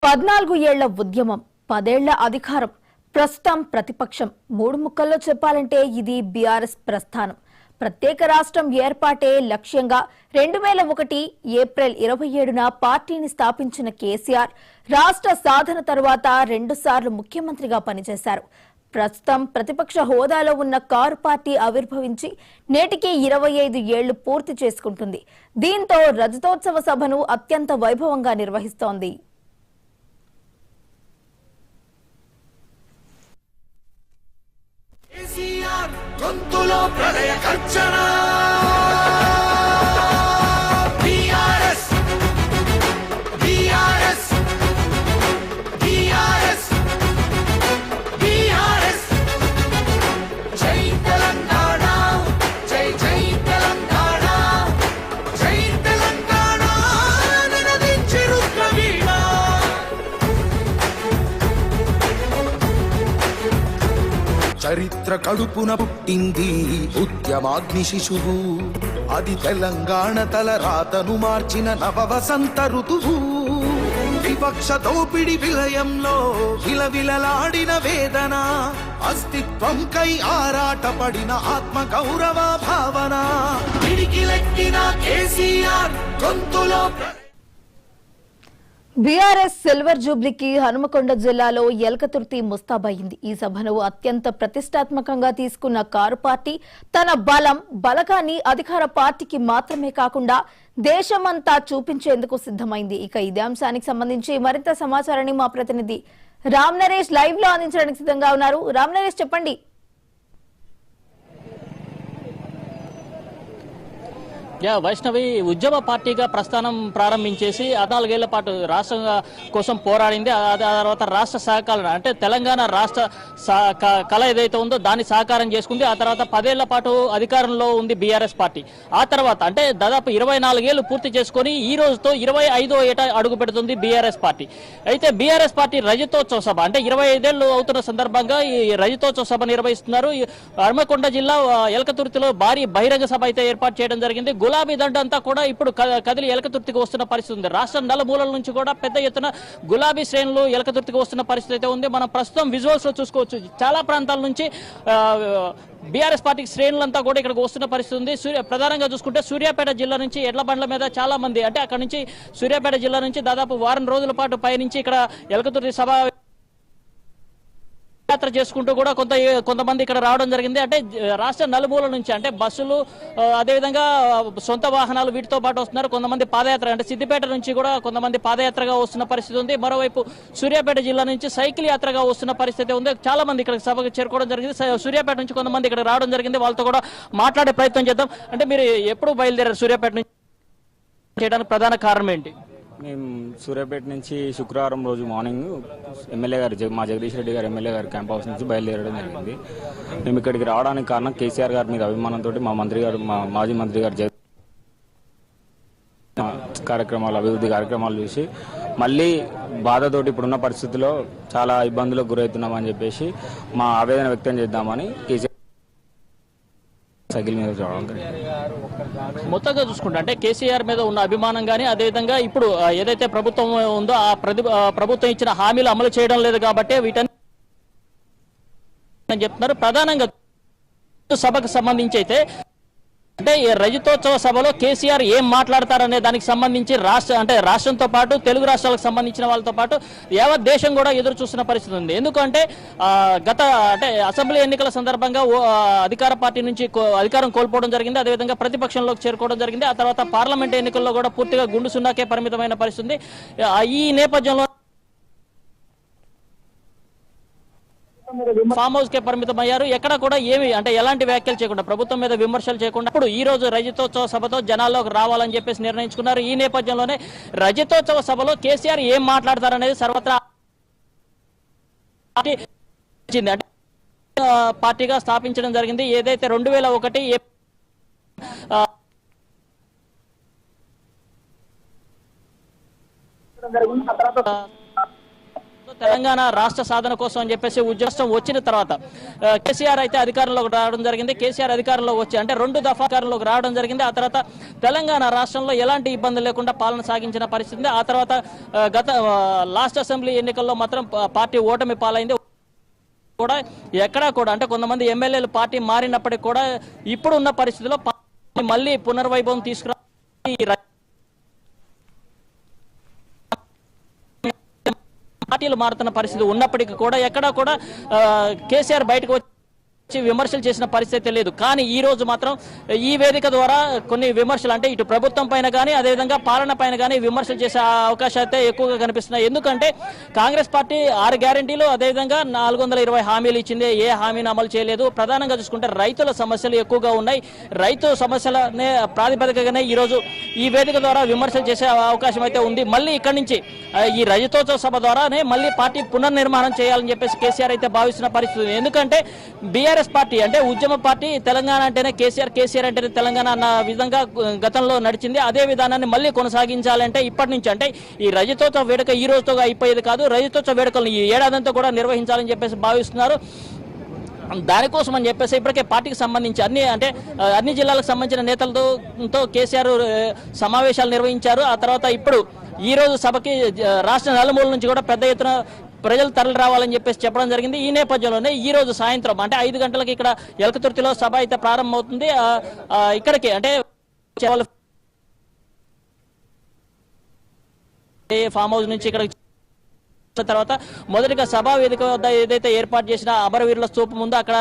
14 ఏళ్ల ఉద్యమం, 10 ఏళ్ల అధికారం, ప్రస్తుతం ప్రతిపక్షం. మూడు ముక్కల్లో చెప్పాలంటే ఇది బీఆర్ఎస్ ప్రస్థానం. ప్రత్యేక రాష్ట్రం ఏర్పాటే లక్ష్యంగా 2001 ఏప్రిల్ 27న పార్టీని స్థాపించిన కేసీఆర్ రాష్ట్ర సాధన తర్వాత 2 సార్లు ముఖ్యమంత్రిగా పనిచేశారు. ప్రస్తుతం ప్రతిపక్ష హోదాలో ఉన్న కారు పార్టీ ఆవిర్భవించి నేటికి 25 ఏళ్లు పూర్తి చేసుకుంటుంది. దీంతో రజతోత్సవ సభను అత్యంత వైభవంగా నిర్వహిస్తోంది. చరిత్ర కడుపున పుట్టింది ఉద్యమాగ్ని శిశువు, అది తెలంగాణ తల రాతను మార్చిన నవవసంత ఋతువు. వివక్ష దోపిడి విలయంలో విలవిలలాడిన వేదన, అస్తిత్వంకై ఆరాటపడిన ఆత్మ గౌరవ భావన, పిడికిలెక్కిన కేసీఆర్ గొంతులో. బీఆర్ఎస్ సిల్వర్ జూబ్లీకి హనుమకొండ జిల్లాలో ఎల్కతుర్తి ముస్తాబయింది. ఈ సభను అత్యంత ప్రతిష్టాత్మకంగా తీసుకున్న కారు పార్టీ తన బలగాన్ని అధికార పార్టీకి మాత్రమే కాకుండా దేశమంతా చూపించేందుకు సిద్ధమైంది. ఇక ఇదే అంశానికి సంబంధించి మరింత సమాచారాన్ని మా ప్రతినిధి రామ్ నరేష్ లైవ్ లో అందించడానికి సిద్ధంగా ఉన్నారు. రామ్ నరేష్, చెప్పండి. వైష్ణవి ఉద్యమ పార్టీగా ప్రస్థానం ప్రారంభించేసి 14 ఏళ్ల పాటు రాష్ట్రం కోసం పోరాడింది. ఆ తర్వాత రాష్ట్ర సహకారం అంటే తెలంగాణ రాష్ట్ర కళ ఏదైతే ఉందో దాన్ని సహకారం చేసుకుంది. ఆ తర్వాత 10 ఏళ్ల పాటు అధికారంలో ఉంది బీఆర్ఎస్ పార్టీ. ఆ తర్వాత అంటే దాదాపు 24 ఏళ్లు పూర్తి చేసుకుని ఈ రోజుతో 25వ ఏట అడుగు పెడుతుంది బీఆర్ఎస్ పార్టీ. అయితే బీఆర్ఎస్ పార్టీ రజతోత్సవ సభ అంటే 25 ఏళ్లు అవుతున్న సందర్భంగా ఈ రజతోత్సవ సభ నిర్వహిస్తున్నారు. హనుమకొండ జిల్లా ఎల్కతుర్తిలో భారీ బహిరంగ సభ అయితే ఏర్పాటు చేయడం జరిగింది. గులాబీ దండ అంతా కూడా ఇప్పుడు కదిలి ఎలకతుర్తికి వస్తున్న పరిస్థితి ఉంది. రాష్ట్రం నలుమూలల నుంచి కూడా పెద్ద ఎత్తున గులాబీ శ్రేణులు ఎలకతుర్తికి వస్తున్న పరిస్థితి అయితే ఉంది. మనం ప్రస్తుతం విజువల్స్ లో చూసుకోవచ్చు. చాలా ప్రాంతాల నుంచి బీఆర్ఎస్ పార్టీ శ్రేణులంతా కూడా ఇక్కడికి వస్తున్న పరిస్థితి ఉంది. ప్రధానంగా చూసుకుంటే సూర్యాపేట జిల్లా నుంచి ఎడ్ల బండ్ల మీద చాలా మంది అంటే అక్కడ నుంచి సూర్యాపేట జిల్లా నుంచి దాదాపు వారం రోజుల పాటు పయనించి ఇక్కడ ఎలకతుర్తి సభ యాత్ర చేసుకుంటూ కూడా కొంతమంది ఇక్కడ రావడం జరిగింది. అంటే రాష్ట్ర నలుమూల నుంచి అంటే బస్సులు, అదేవిధంగా సొంత వాహనాలు వీటితో పాటు వస్తున్నారు. కొంతమంది పాదయాత్ర అంటే సిద్దిపేట నుంచి కూడా కొంతమంది పాదయాత్రగా వస్తున్న పరిస్థితి ఉంది. మరోవైపు సూర్యాపేట జిల్లా నుంచి సైకిల్ యాత్రగా వస్తున్న పరిస్థితి ఉంది. చాలా మంది ఇక్కడ సభకు చేరుకోవడం జరిగింది. సూర్యాపేట నుంచి కొంతమంది ఇక్కడ రావడం జరిగింది. వాళ్ళతో కూడా మాట్లాడే ప్రయత్నం చేద్దాం. అంటే మీరు ఎప్పుడు బయలుదేరారు సూర్యాపేట నుంచి చేయడానికి ప్రధాన కారణం ఏంటి? మేము సూర్యాపేట నుంచి శుక్రవారం రోజు మార్నింగ్ ఎమ్మెల్యే గారు మా జగదీష్ రెడ్డి గారు ఎమ్మెల్యే గారి క్యాంప్ హౌస్ నుంచి బయలుదేరడం జరిగింది. మేము ఇక్కడికి రావడానికి కారణం కేసీఆర్ గారి మీద అభిమానంతో మా మంత్రి గారు మా మాజీ మంత్రి గారు కార్యక్రమాలు అభివృద్ధి కార్యక్రమాలు చూసి మళ్ళీ బాధతోటి ఇప్పుడున్న పరిస్థితుల్లో చాలా ఇబ్బందులకు గురవుతున్నామని చెప్పేసి మా ఆవేదన వ్యక్తం చేద్దామని కేసీఆర్ సైకిల్ మీద రావడం జరిగింది. మొత్తంగా చూసుకుంటే అంటే కేసీఆర్ మీద ఉన్న అభిమానం కానీ అదేవిధంగా ఇప్పుడు ఏదైతే ప్రభుత్వం ఉందో ఆ ప్రభుత్వం ఇచ్చిన హామీలు అమలు చేయడం లేదు కాబట్టి వీటన్ని చెప్తున్నారు. ప్రధానంగా సభకు సంబంధించి అయితే అంటే ఈ రజతోత్సవ సభలో కేసీఆర్ ఏం మాట్లాడతారనే దానికి సంబంధించి రాష్ట్రంతో పాటు తెలుగు రాష్ట్రాలకు సంబంధించిన వాళ్ళతో పాటు యావత్ దేశం కూడా ఎదురు చూస్తున్న పరిస్థితి ఉంది. ఎందుకంటే అసెంబ్లీ ఎన్నికల సందర్భంగా అధికార పార్టీ నుంచి అధికారం కోల్పోవడం జరిగింది. అదేవిధంగా ప్రతిపక్షంలోకి చేరుకోవడం జరిగింది. ఆ తర్వాత పార్లమెంట్ ఎన్నికల్లో కూడా పూర్తిగా గుండు సున్నాకే పరిమితమైన పరిస్థితి. ఈ నేపథ్యంలో ఫామ్ హౌస్ కే పరిమితం అయ్యారు. ఎక్కడ కూడా ఏమి అంటే ఎలాంటి వ్యాఖ్యలు చేయకుండా ప్రభుత్వం మీద విమర్శలు చేయకుండా ఇప్పుడు ఈ రోజు రజతోత్సవ సభతో జనాల్లోకి రావాలని చెప్పేసి నిర్ణయించుకున్నారు. ఈ నేపథ్యంలోనే రజతోత్సవ సభలో కేసీఆర్ ఏం మాట్లాడతారనేది సర్వత్రా అంటే పార్టీగా స్థాపించడం జరిగింది. ఏదైతే 2001 తెలంగాణ రాష్ట్ర సాధన కోసం అని చెప్పేసి ఉద్యోగం వచ్చిన తర్వాత కేసీఆర్ అయితే అధికారంలోకి రావడం జరిగింది. కేసీఆర్ అధికారంలో వచ్చి అంటే 2 దఫా అధికారంలోకి రావడం జరిగింది. ఆ తర్వాత తెలంగాణ రాష్ట్రంలో ఎలాంటి ఇబ్బందులు లేకుండా పాలన సాగించిన పరిస్థితి. ఆ తర్వాత లాస్ట్ అసెంబ్లీ ఎన్నికల్లో మాత్రం పార్టీ ఓటమి పాలైంది. కూడా ఎక్కడా కూడా అంటే కొంతమంది ఎమ్మెల్యేలు పార్టీ మారినప్పటికీ కూడా ఇప్పుడు ఉన్న పరిస్థితిలో మళ్ళీ పునర్వైభవం తీసుకురా పార్టీలు మారుతున్న పరిస్థితి ఉన్నప్పటికీ కూడా ఎక్కడా కూడా కేసీఆర్ బయటకు వచ్చి విమర్శలు చేసిన పరిస్థితి లేదు. కానీ ఈ రోజు మాత్రం ఈ వేదిక ద్వారా కొన్ని విమర్శలు అంటే ఇటు ప్రభుత్వం పైన కానీ అదేవిధంగా పాలన పైన కానీ విమర్శలు చేసే అవకాశాలు అయితే ఎక్కువగా కనిపిస్తున్నాయి. ఎందుకంటే కాంగ్రెస్ పార్టీ 6 గ్యారెంటీలు అదేవిధంగా 420 హామీలు ఇచ్చింది, ఏ హామీని అమలు చేయలేదు. ప్రధానంగా చూసుకుంటే రైతుల సమస్యలు ఎక్కువగా ఉన్నాయి. రైతు సమస్యలనే ప్రాతిపదికగానే ఈ రోజు ఈ వేదిక ద్వారా విమర్శలు చేసే అవకాశం అయితే ఉంది. మళ్ళీ ఇక్కడి నుంచి ఈ రజతోత్సవ సభ ద్వారానే మళ్ళీ పార్టీ పునర్నిర్మాణం చేయాలని చెప్పేసి కేసీఆర్ అయితే భావిస్తున్న పరిస్థితి. ఎందుకంటే బీఆర్ఎస్ పార్టీ అంటే ఉద్యమ పార్టీ, తెలంగాణ అంటేనే కేసీఆర్, కేసీఆర్ అంటేనే తెలంగాణ అన్న విధంగా గతంలో నడిచింది. అదే విధానాన్ని మళ్ళీ కొనసాగించాలంటే ఇప్పటి నుంచి అంటే ఈ రజతోత్సవ వేడుక ఈ రోజుతో అయిపోయేది కాదు. రజతోత్సవ వేడుకలను ఈ ఏడాదంతా కూడా నిర్వహించాలని చెప్పేసి భావిస్తున్నారు. దానికోసం అని చెప్పేసి ఇప్పటికే పార్టీకి సంబంధించి అన్ని జిల్లాలకు సంబంధించిన నేతలతో కేసీఆర్ సమావేశాలు నిర్వహించారు. ఆ తర్వాత ఇప్పుడు ఈ రోజు సభకి రాష్ట్ర నలుమూల నుంచి కూడా పెద్ద ఎత్తున ప్రజలు తరలి రావాలని చెప్పేసి చెప్పడం జరిగింది. ఈ నేపథ్యంలోనే ఈ రోజు సాయంత్రం అంటే 5 గంటలకు ఇక్కడ ఎలకతుర్తిలో సభ అయితే ప్రారంభమవుతుంది. ఇక్కడికి అంటే ఫామ్ హౌస్ నుంచి ఇక్కడ తర్వాత మొదటిగా సభా వేదిక వద్ద ఏదైతే ఏర్పాటు చేసిన అమరవీరుల స్తూపం ఉందో అక్కడ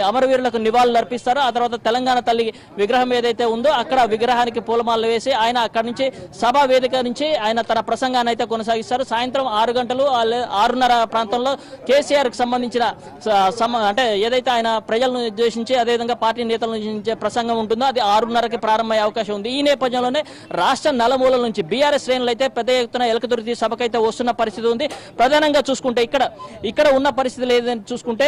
అమరవీరులకు నివాళులు అర్పిస్తారు. ఆ తర్వాత తెలంగాణ తల్లి విగ్రహం ఏదైతే ఉందో అక్కడ విగ్రహానికి పూలమాలలు వేసి ఆయన అక్కడి నుంచి సభా వేదిక నుంచి ఆయన తన ప్రసంగాన్ని అయితే కొనసాగిస్తారు. సాయంత్రం 6 గంటలు 6:30 ప్రాంతంలో కేసీఆర్ కి సంబంధించిన అంటే ఏదైతే ఆయన ప్రజలను ఉద్దేశించి అదేవిధంగా పార్టీ నేతలను ఉద్దేశించే ప్రసంగం ఉంటుందో అది 6:30కి ప్రారంభమయ్యే అవకాశం ఉంది. ఈ నేపథ్యంలోనే రాష్ట్ర నలుమూలల నుంచి బీఆర్ఎస్ శ్రేణులు అయితే పెద్ద ఎత్తున ఎలకతుర్తి సభకైతే వస్తున్న పరిస్థితి ఉంది. ప్రధానంగా చూసుకుంటే ఇక్కడ ఉన్న పరిస్థితులు ఏదైనా చూసుకుంటే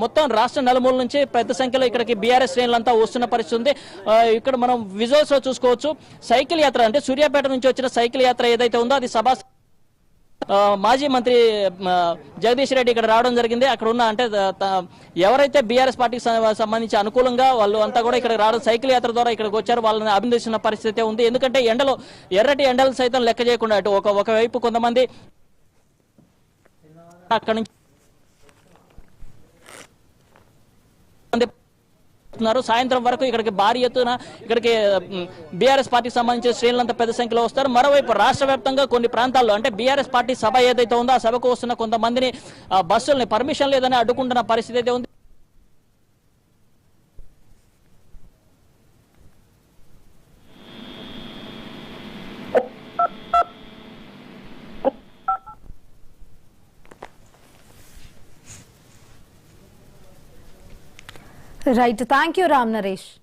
మొత్తం రాష్ట్ర నలుమూల నుంచి పెద్ద సంఖ్యలో ఇక్కడికి బీఆర్ఎస్ శ్రేణులంతా వస్తున్న పరిస్థితి ఉంది. ఇక్కడ మనం విజువల్స్ లో చూసుకోవచ్చు. సైకిల్ యాత్ర అంటే సూర్యాపేట నుంచి వచ్చిన సైకిల్ యాత్ర ఏదైతే ఉందో అది సభా మాజీ మంత్రి జగదీష్ రెడ్డి ఇక్కడ రావడం జరిగింది. అక్కడ ఉన్న అంటే ఎవరైతే బీఆర్ఎస్ పార్టీకి సంబంధించి అనుకూలంగా వాళ్ళు అంతా కూడా ఇక్కడ రావడం సైకిల్ యాత్ర ద్వారా ఇక్కడికి వచ్చారు. వాళ్ళని అభినందిస్తున్న పరిస్థితి ఉంది. ఎందుకంటే ఎర్రటి ఎండలు సైతం లెక్క చేయకుండా అటు ఒకవైపు కొంతమంది అక్కడి నుంచి సాయంత్రం వరకు ఇక్కడికి భారీ ఎత్తున ఇక్కడికి బీఆర్ఎస్ పార్టీకి సంబంధించిన శ్రేణులంతా పెద్ద సంఖ్యలో వస్తారు. మరోవైపు రాష్ట్ర వ్యాప్తంగా కొన్ని ప్రాంతాల్లో అంటే బీఆర్ఎస్ పార్టీ సభ ఏదైతే ఉందో ఆ సభకు వస్తున్న కొంతమందిని బస్సుల్ని పర్మిషన్ లేదని అడ్డుకుంటున్న పరిస్థితి అయితే ఉంది. Right. Thank you, Ram Naresh.